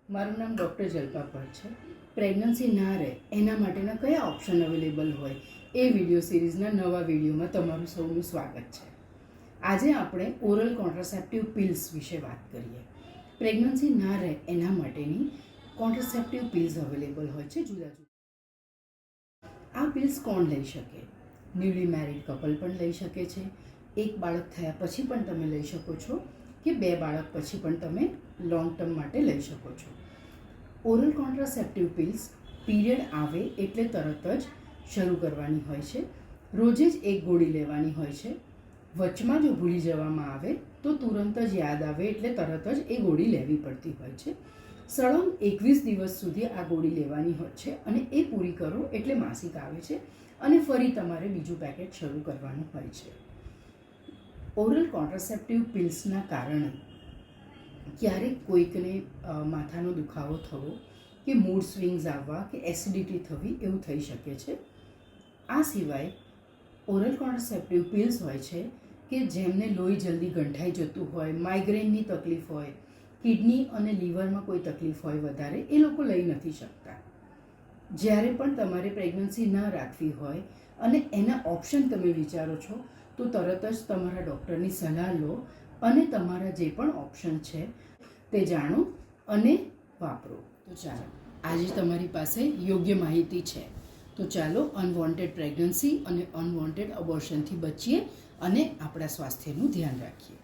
મારું નામ ડૉક્ટર જલ્પા ભટ્ટ છે. પ્રેગ્નન્સી ના રહે એના માટેના કયા ઓપ્શન અવેલેબલ હોય એ વિડીયો સિરીઝના નવા વિડીયોમાં તમારું સૌનું સ્વાગત છે. આજે આપણે ઓરલ કોન્ટ્રાસેપ્ટિવ પિલ્સ વિશે વાત કરીએ. પ્રેગ્નન્સી ના રહે એના માટેની કોન્ટ્રાસેપ્ટિવ પિલ્સ અવેલેબલ હોય છે જુદા જુદા. આ પિલ્સ કોણ લઈ શકે? ન્યૂલી મેરિડ કપલ પણ લઈ શકે છે. એક બાળક થયા પછી પણ તમે લઈ શકો છો કે 2 બાળક પછી પણ તમે લોંગ ટર્મ માટે લઈ શકો છો. ઓરલ કોન્ટ્રાસેપ્ટિવ પિલ્સ પીરિયડ આવે એટલે તરત જ શરૂ કરવાની હોય છે. રોજે જ એક ગોળી લેવાની હોય છે. વચમાં જો ભૂલી જવામાં આવે તો તુરંત જ યાદ આવે એટલે તરત જ એ ગોળી લેવી પડતી હોય છે. સળંગ 21 દિવસ સુધી આ ગોળી લેવાની હોય છે અને એ પૂરી કરો એટલે માસિક આવે છે અને ફરી તમારે બીજું પેકેટ શરૂ કરવાનું હોય છે. ઓરલ કોન્ટ્રાસેપ્ટિવ પિલ્સના કારણે ક્યારેક કોઈકને માથાનો દુખાવો થવો કે મૂડ સ્વિંગ્સ આવવા કે એસિડિટી થવી એવું થઈ શકે છે. આ સિવાય ઓરલ કોન્ટ્રાસેપ્ટિવ પિલ્સ હોય છે કે જેમને લોહી જલ્દી ગંઠાઈ જતું હોય, માઇગ્રેનની તકલીફ હોય, કિડની અને લીવરમાં કોઈ તકલીફ હોય વધારે, એ લોકો લઈ નથી શકતા. જ્યારે પણ તમારે પ્રેગ્નન્સી ન રાખવી હોય અને એના ઓપ્શન તમે વિચારો છો તો તરત જ તમારા ડૉક્ટરની સલાહ લો અને તમારા જે પણ ઓપ્શન છે તે જાણો અને વાપરો. તો ચાલો, આજે તમારી પાસે યોગ્ય માહિતી છે તો ચાલો અનવોન્ટેડ પ્રેગ્નન્સી અને અનવોન્ટેડ અબોર્શનથી બચીએ અને આપણા સ્વાસ્થ્યનું ધ્યાન રાખીએ.